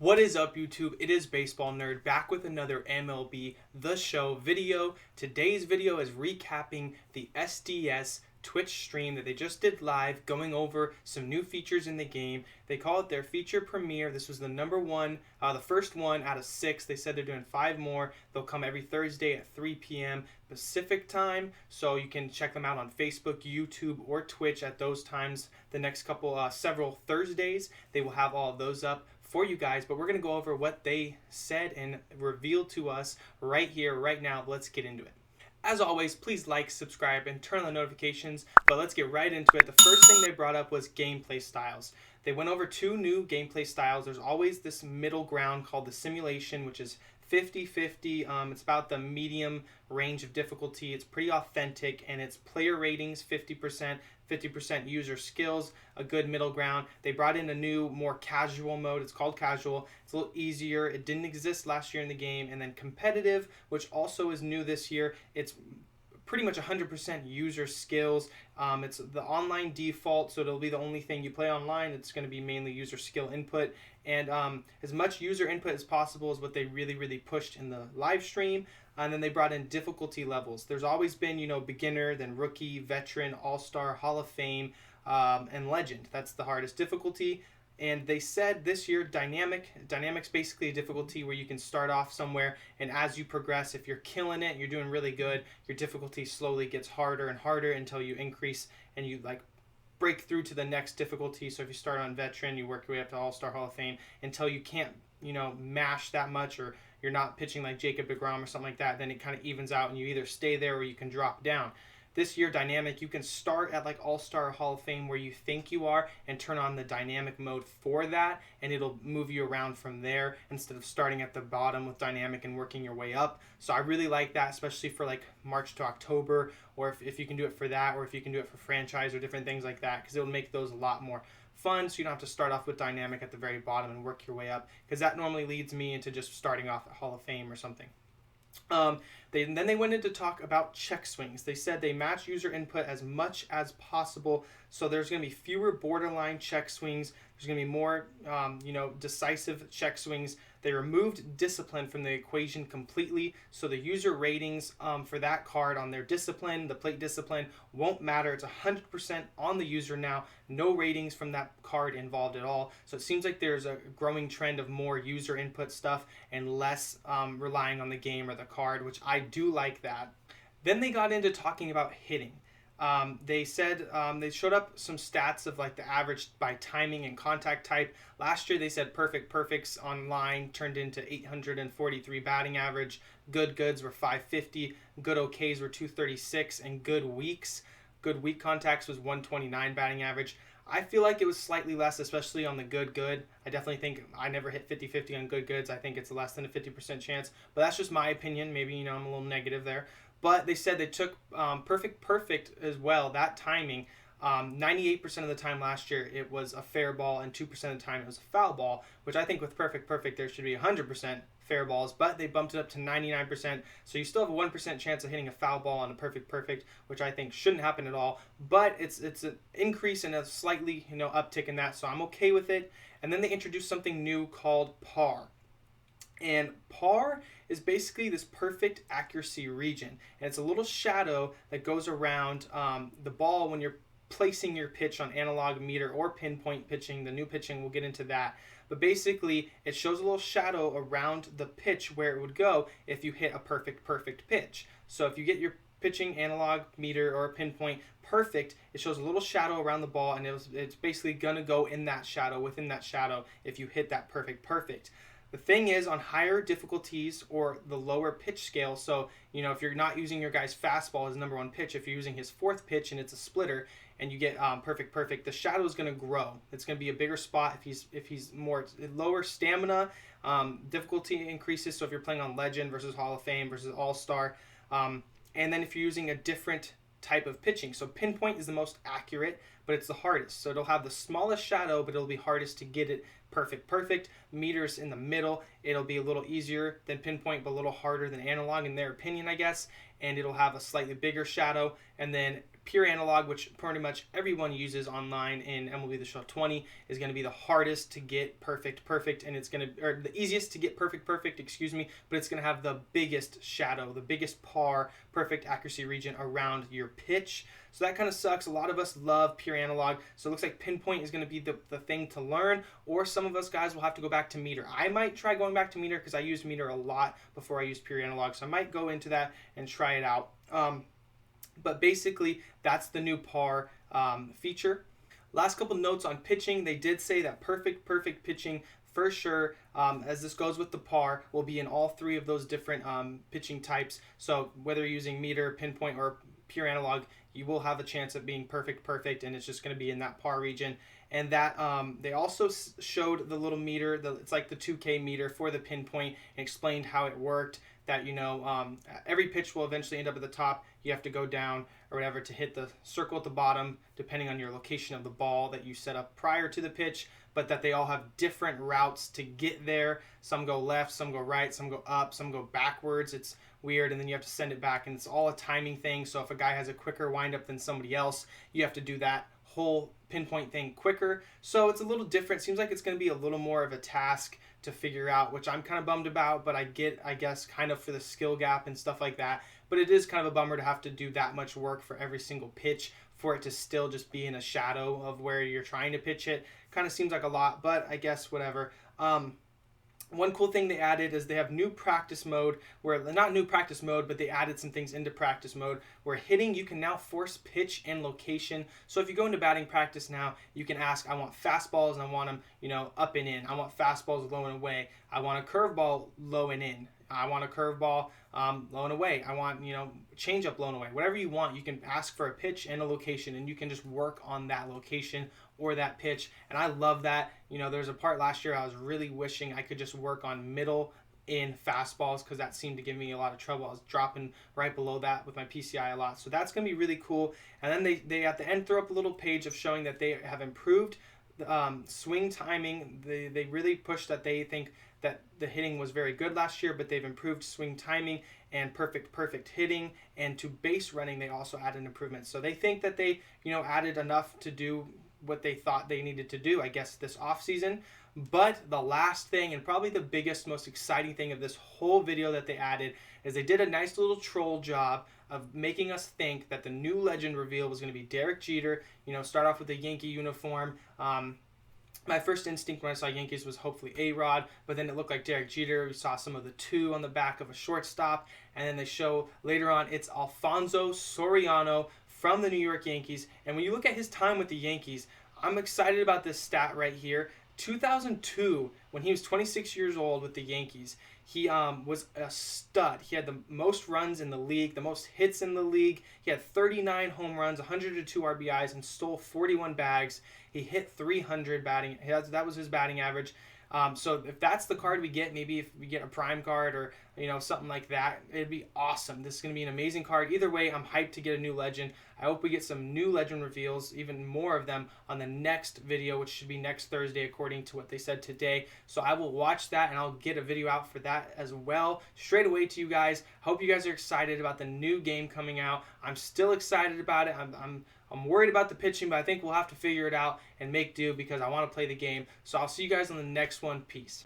What is up, YouTube? It is Baseball Nerd back with another MLB The Show video. Today's video is recapping the SDS Twitch stream that they just did live, going over some new features in the game. They call it their feature premiere. This was the the first one out of 6. They said they're doing 5 more. They'll come every Thursday at 3 p.m. Pacific time, so you can check them out on Facebook, YouTube, or Twitch at those times. The next several Thursdays, they will have all of those up for you guys, but we're going to go over what they said and revealed to us right here, right now. Let's get into it. As always, please like, subscribe, and turn on the notifications, but let's get right into it. The first thing they brought up was gameplay styles. They went over 2 new gameplay styles. There's always this middle ground called the simulation, which is 50-50. It's about the medium range of difficulty. It's pretty authentic, and it's player ratings 50%, 50% user skills, a good middle ground. They brought in a new, more casual mode. It's called casual. It's a little easier. It didn't exist last year in the game. And then competitive, which also is new this year. It's pretty much 100% user skills. It's the online default, so it'll be the only thing you play online. It's going to be mainly user skill input, and as much user input as possible is what they really pushed in the live stream. And then they brought in difficulty levels. There's always been, beginner, then rookie, veteran, all-star, Hall of Fame, and legend. That's the hardest difficulty. And they said this year, dynamic's basically a difficulty where you can start off somewhere, and as you progress, if you're killing it, you're doing really good, your difficulty slowly gets harder and harder until you increase and you break through to the next difficulty. So if you start on veteran, you work your way up to All-Star, Hall of Fame until you can't, mash that much, or you're not pitching like Jacob deGrom or something like that. Then it kind of evens out and you either stay there or you can drop down. This year, dynamic, you can start at All-Star, Hall of Fame where you think you are and turn on the dynamic mode for that, and it'll move you around from there instead of starting at the bottom with dynamic and working your way up. So I really like that, especially for March to October, or if you can do it for that, or if you can do it for franchise or different things like that, because it'll make those a lot more fun, so you don't have to start off with dynamic at the very bottom and work your way up, because that normally leads me into just starting off at Hall of Fame or something. Then they went in to talk about check swings. They said they match user input as much as possible, so there's going to be fewer borderline check swings. There's going to be more, decisive check swings. They removed discipline from the equation completely, so the user ratings for that card on their discipline, the plate discipline, won't matter. It's 100% on the user now. No ratings from that card involved at all. So it seems like there's a growing trend of more user input stuff and less relying on the game or the card, which I do like that. Then they got into talking about hitting. They said they showed up some stats of the average by timing and contact type. Last year they said perfects online turned into 843 batting average. Good goods were 550. Good okays were 236, and good weak contacts was 129 batting average. I feel like it was slightly less, especially on the good. I definitely think I never hit 50-50 on good goods. I think it's less than a 50% chance, but that's just my opinion. Maybe I'm a little negative there. But they said they took perfect as well, that timing. 98% of the time last year it was a fair ball, and 2% of the time it was a foul ball, which I think with perfect there should be 100% fair balls, but they bumped it up to 99%, so you still have a 1% chance of hitting a foul ball on a perfect, which I think shouldn't happen at all, but it's an increase and a slightly uptick in that, so I'm okay with it. And then they introduced something new called par. And par is basically this perfect accuracy region, and it's a little shadow that goes around the ball when you're placing your pitch on analog meter or pinpoint pitching. The new pitching, we'll get into that, but basically it shows a little shadow around the pitch where it would go if you hit a perfect pitch. So if you get your pitching analog meter or pinpoint perfect, it shows a little shadow around the ball, and it's basically gonna go in that shadow, within that shadow, if you hit that perfect. The thing is, on higher difficulties or the lower pitch scale, so if you're not using your guy's fastball as number 1 pitch, if you're using his 4th pitch and it's a splitter and you get perfect, the shadow is going to grow. It's going to be a bigger spot if he's more lower stamina. Difficulty increases, so if you're playing on Legend versus Hall of Fame versus All-Star, and then if you're using a different type of pitching. So pinpoint is the most accurate, but it's the hardest. So it'll have the smallest shadow, but it'll be hardest to get it perfect. Meters in the middle, it'll be a little easier than pinpoint, but a little harder than analog in their opinion, I guess. And it'll have a slightly bigger shadow. And then pure analog, which pretty much everyone uses online in MLB The Show 20, is going to be the hardest to get perfect, and it's going to, or the easiest to get perfect, excuse me, but it's going to have the biggest shadow, the biggest par, perfect accuracy region around your pitch. So that kind of sucks. A lot of us love pure analog, so it looks like pinpoint is going to be the thing to learn, or some of us guys will have to go back to meter. I might try going back to meter because I used meter a lot before I used pure analog, so I might go into that and try it out. But basically, that's the new par feature. Last couple notes on pitching. They did say that perfect pitching for sure, as this goes with the par, will be in all three of those different pitching types. So whether you're using meter, pinpoint, or pure analog, you will have a chance of being perfect, and it's just going to be in that par region. And that they also showed the little meter, it's like the 2K meter for the pinpoint, and explained how it worked. That, you know, every pitch will eventually end up at the top. You have to go down or whatever to hit the circle at the bottom, depending on your location of the ball that you set up prior to the pitch, but that they all have different routes to get there. Some go left, some go right, some go up, some go backwards. It's weird, and then you have to send it back, and it's all a timing thing. So if a guy has a quicker windup than somebody else, you have to do that whole pinpoint thing quicker. So it's a little different. Seems like it's going to be a little more of a task to figure out, which I'm kind of bummed about, but I guess kind of for the skill gap and stuff like that. But it is kind of a bummer to have to do that much work for every single pitch for it to still just be in a shadow of where you're trying to pitch it. Kind of seems like a lot, but I guess whatever. One cool thing they added is they have new practice mode, where not new practice mode, but they added some things into practice mode where hitting, you can now force pitch and location. So if you go into batting practice now, you can ask, I want fastballs and I want them, you know, up and in. I want fastballs low and away. I want a curveball low and in. I want a curveball low and away. I want, you know, changeup low and away. Whatever you want, you can ask for a pitch and a location, and you can just work on that location or that pitch. And I love that. You know, there's a part last year I was really wishing I could just work on middle in fastballs, because that seemed to give me a lot of trouble. I was dropping right below that with my PCI a lot. So that's going to be really cool. And then they at the end throw up a little page of showing that they have improved swing timing. They really pushed that they think that the hitting was very good last year, but they've improved swing timing and perfect hitting, and to base running they also added improvements. So they think that they, you know, added enough to do what they thought they needed to do, I guess, this offseason. But the last thing, and probably the biggest, most exciting thing of this whole video that they added, is they did a nice little troll job of making us think that the new legend reveal was going to be Derek Jeter. You know, start off with the Yankee uniform. My first instinct when I saw Yankees was hopefully A-Rod, but then it looked like Derek Jeter. We saw some of the 2 on the back of a shortstop, and then they show later on it's Alfonso Soriano from the New York Yankees. And when you look at his time with the Yankees, I'm excited about this stat right here. 2002, when he was 26 years old with the Yankees, he was a stud. He had the most runs in the league, the most hits in the league. He had 39 home runs, 102 RBIs, and stole 41 bags. He hit 300 batting. That was his batting average. So if that's the card we get, maybe if we get a prime card or, you know, something like that, it'd be awesome. This is going to be an amazing card. Either way, I'm hyped to get a new legend. I hope we get some new legend reveals, even more of them, on the next video, which should be next Thursday according to what they said today. So I will watch that, and I'll get a video out for that as well straight away to you guys. Hope you guys are excited about the new game coming out. I'm still excited about it. I'm worried about the pitching, but I think we'll have to figure it out and make do, because I want to play the game. So I'll see you guys on the next one. Peace.